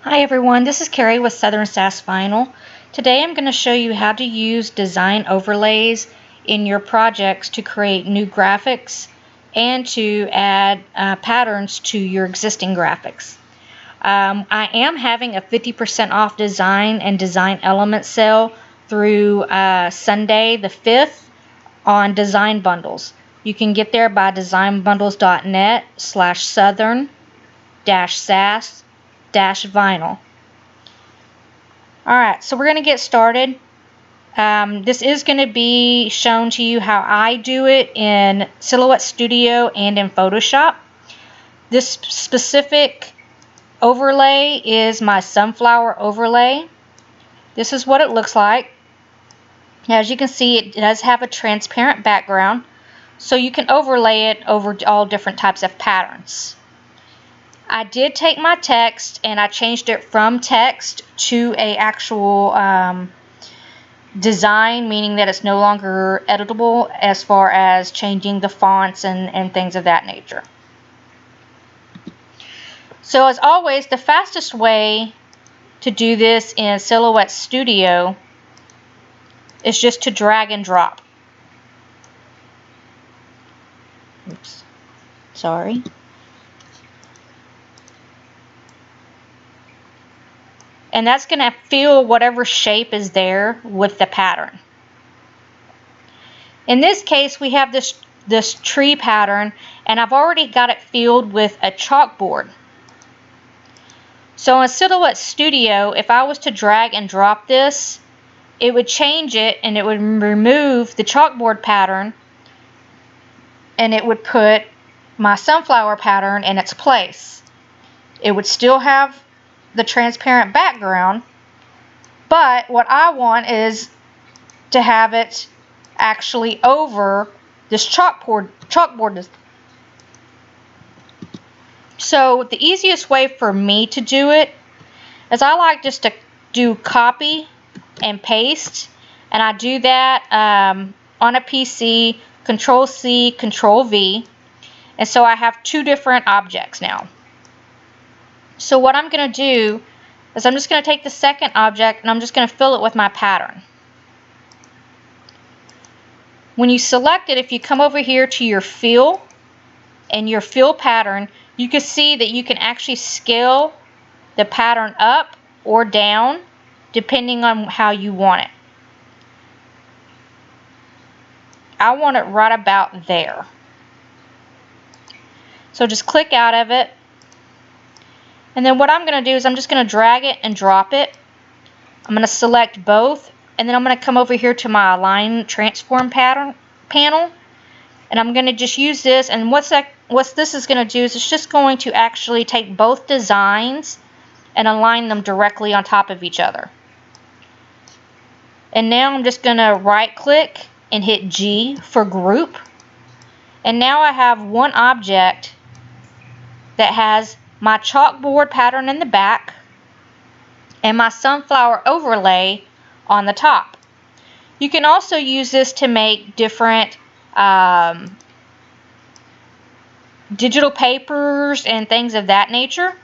Hi everyone, this is Carrie with Southern Sass Vinyl. Today I'm going to show you how to use design overlays in your projects to create new graphics and to add patterns to your existing graphics. I am having a 50% off design and design element sale through Sunday the 5th on design bundles. You can get there by designbundles.net/southern-sass-vinyl. Alright, so we're going to get started. This is going to be shown to you how I do it in Silhouette Studio and in Photoshop. This specific overlay is my sunflower overlay. This is what it looks like. As you can see, it does have a transparent background, so you can overlay it over all different types of patterns. I did take my text and I changed it from text to a actual design, meaning that it's no longer editable as far as changing the fonts and things of that nature. So as always, the fastest way to do this in Silhouette Studio is just to drag and drop. Oops, sorry. And that's going to fill whatever shape is there with the pattern. In this case, we have this tree pattern, and I've already got it filled with a chalkboard. So in Silhouette Studio, if I was to drag and drop this, it would change it and it would remove the chalkboard pattern, and it would put my sunflower pattern in its place. It would still have the transparent background, but what I want is to have it actually over this chalkboard. So the easiest way for me to do it is I like just to do copy and paste, and I do that on a PC, Control C, Control V, and so I have two different objects now. So what I'm going to do is I'm just going to take the second object and I'm just going to fill it with my pattern. When you select it, if you come over here to your fill and your fill pattern, you can see that you can actually scale the pattern up or down depending on how you want it. I want it right about there. So just click out of it. And then what I'm going to do is I'm just going to drag it and drop it. I'm going to select both, and then I'm going to come over here to my Align Transform pattern panel, and I'm going to just use this. And what this is going to do is it's just going to actually take both designs and align them directly on top of each other. And now I'm just going to right click and hit G for group. And now I have one object that has my chalkboard pattern in the back and my sunflower overlay on the top. You can also use this to make different digital papers and things of that nature.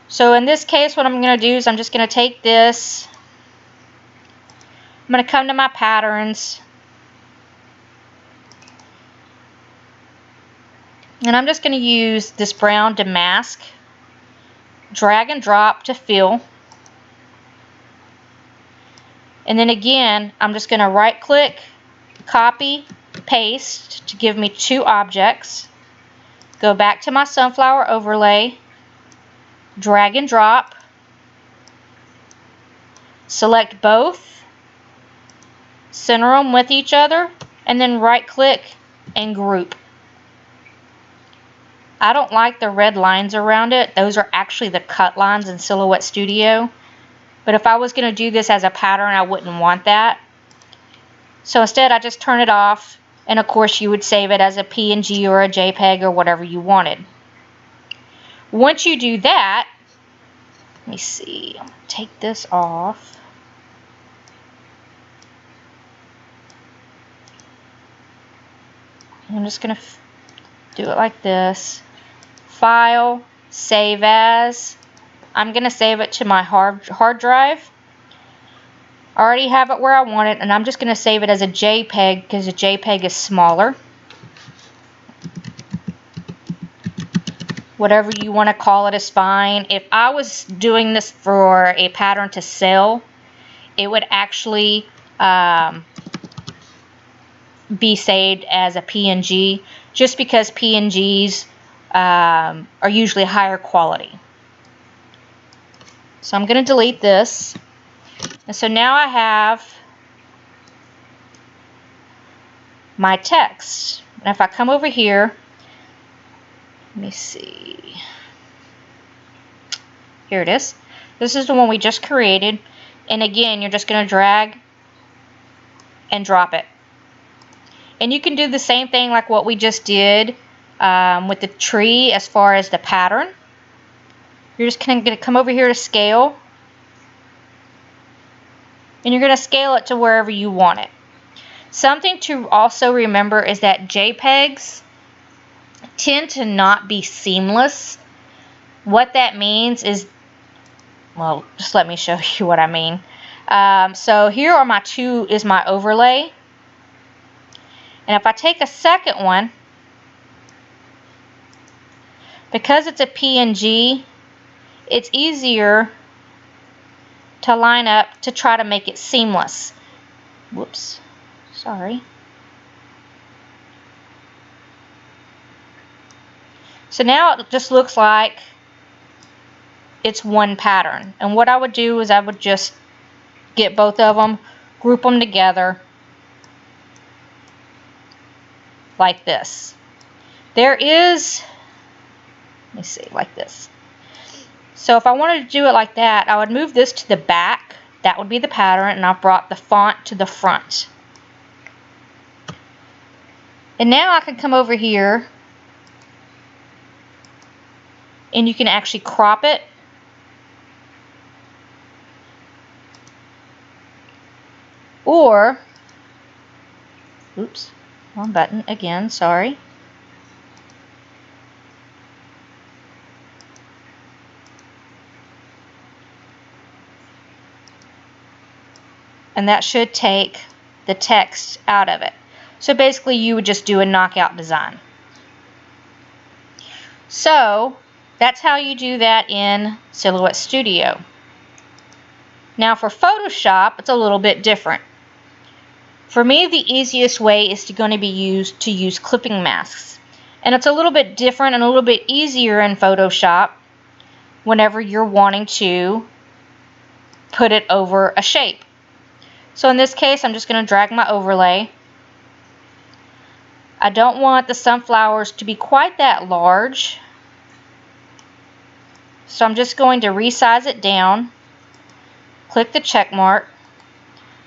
So in this case, what I'm going to do is I'm just going to take this, I'm going to come to my patterns, and I'm just going to use this brown to mask, drag and drop to fill. And then again, I'm just going to right click, copy, paste to give me two objects. Go back to my sunflower overlay, drag and drop, select both, center them with each other, and then right click and group. I don't like the red lines around it. Those are actually the cut lines in Silhouette Studio. But if I was going to do this as a pattern, I wouldn't want that. So instead, I just turn it off. And of course, you would save it as a PNG or a JPEG or whatever you wanted. Once you do that, let me see. I'm going to take this off. I'm just going to do it like this. File, save as, I'm going to save it to my hard drive. I already have it where I want it, and I'm just going to save it as a JPEG because a JPEG is smaller. Whatever you want to call it is fine. If I was doing this for a pattern to sell, it would actually be saved as a PNG, just because PNGs are usually higher quality. So I'm going to delete this. And so now I have my text. And if I come over here, let me see. Here it is. This is the one we just created. And again, you're just going to drag and drop it. And you can do the same thing like what we just did with the tree as far as the pattern. You're just going to come over here to scale. And you're going to scale it to wherever you want it. Something to also remember is that JPEGs tend to not be seamless. What that means is, well, just let me show you what I mean. So here are my two, is my overlay. And if I take a second one, because it's a PNG, it's easier to line up to try to make it seamless. Whoops, sorry. So now it just looks like it's one pattern. And what I would do is I would just get both of them, group them together like this. There is, let me see, like this. So if I wanted to do it like that, I would move this to the back. That would be the pattern, and I've brought the font to the front. And now I can come over here and you can actually crop it. Or, oops, wrong button again, sorry. And that should take the text out of it. So basically you would just do a knockout design. So that's how you do that in Silhouette Studio. Now for Photoshop, it's a little bit different. For me, the easiest way is going to be to use clipping masks. And it's a little bit different and a little bit easier in Photoshop whenever you're wanting to put it over a shape. So in this case, I'm just going to drag my overlay. I don't want the sunflowers to be quite that large. So I'm just going to resize it down. Click the check mark.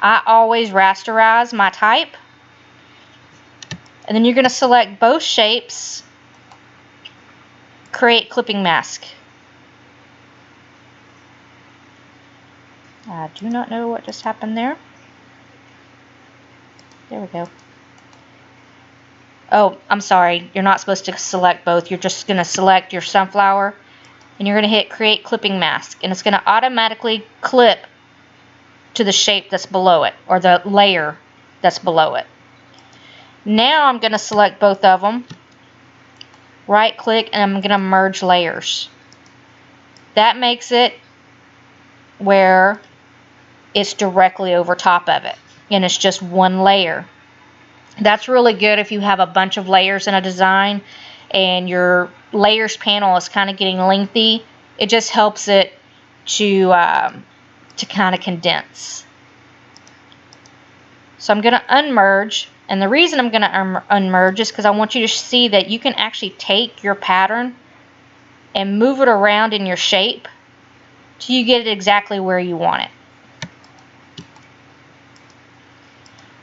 I always rasterize my type. And then you're going to select both shapes. Create clipping mask. I do not know what just happened there. There we go. Oh, I'm sorry. You're not supposed to select both. You're just going to select your sunflower. And you're going to hit create clipping mask. And it's going to automatically clip to the shape that's below it, or the layer that's below it. Now I'm going to select both of them. Right click and I'm going to merge layers. That makes it where it's directly over top of it. And it's just one layer. That's really good if you have a bunch of layers in a design and your layers panel is kind of getting lengthy. It just helps it to kind of condense. So I'm going to unmerge, and the reason I'm going to unmerge is because I want you to see that you can actually take your pattern and move it around in your shape till you get it exactly where you want it.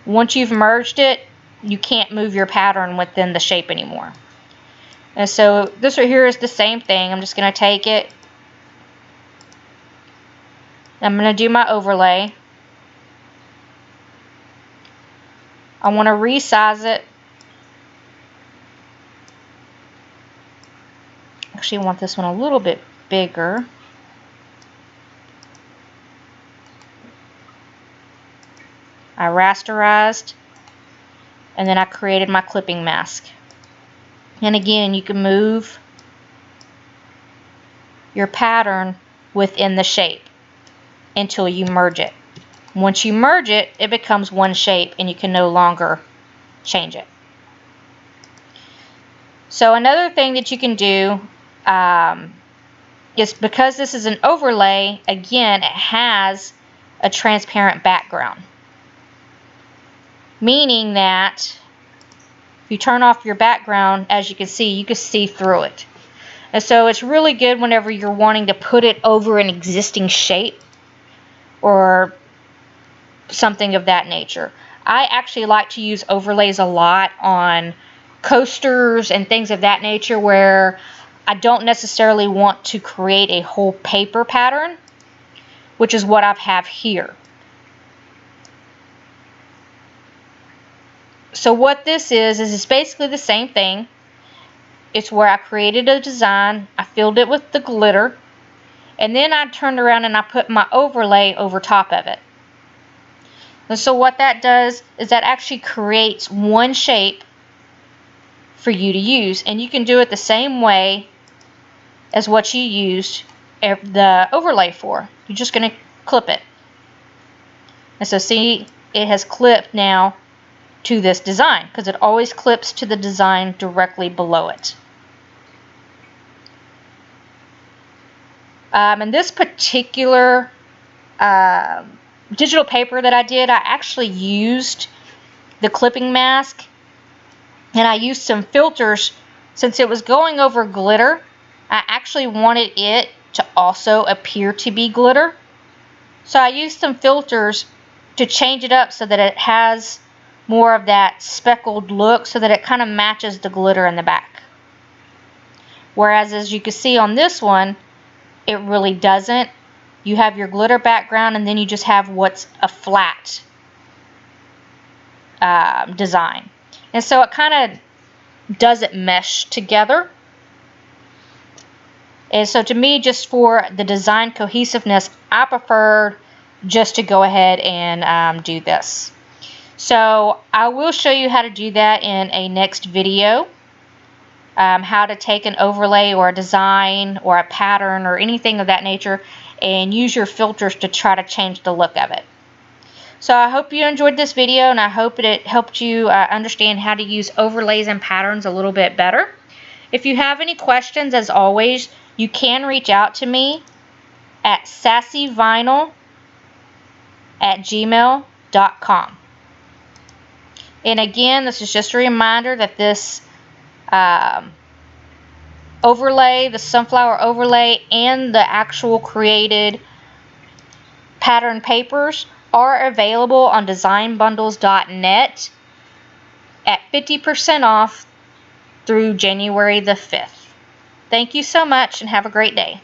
Once you've merged it, you can't move your pattern within the shape anymore. And so this right here is the same thing. I'm just going to take it. I'm going to do my overlay. I want to resize it. Actually, I want this one a little bit bigger. I rasterized, and then I created my clipping mask. And again, you can move your pattern within the shape until you merge it. Once you merge it, it becomes one shape and you can no longer change it. So another thing that you can do is, because this is an overlay, again, it has a transparent background. Meaning that if you turn off your background, as you can see through it. And so it's really good whenever you're wanting to put it over an existing shape or something of that nature. I actually like to use overlays a lot on coasters and things of that nature where I don't necessarily want to create a whole paper pattern, which is what I have here. So what this is it's basically the same thing. It's where I created a design, I filled it with the glitter, and then I turned around and I put my overlay over top of it. And so what that does is that actually creates one shape for you to use, and you can do it the same way as what you used the overlay for. You're just going to clip it. And so see, it has clipped now to this design because it always clips to the design directly below it. And this particular digital paper that I did, I actually used the clipping mask and I used some filters. Since it was going over glitter, I actually wanted it to also appear to be glitter. So I used some filters to change it up so that it has more of that speckled look so that it kind of matches the glitter in the back. Whereas as you can see on this one, it really doesn't. You have your glitter background and then you just have what's a flat design. And so it kind of doesn't mesh together. And so to me, just for the design cohesiveness, I preferred just to go ahead and do this. So I will show you how to do that in a next video. How to take an overlay or a design or a pattern or anything of that nature and use your filters to try to change the look of it. So I hope you enjoyed this video and I hope it helped you understand how to use overlays and patterns a little bit better. If you have any questions, as always, you can reach out to me at sassyvinyl@gmail.com. And again, this is just a reminder that this overlay, the sunflower overlay, and the actual created pattern papers are available on designbundles.net at 50% off through January the 5th. Thank you so much and have a great day.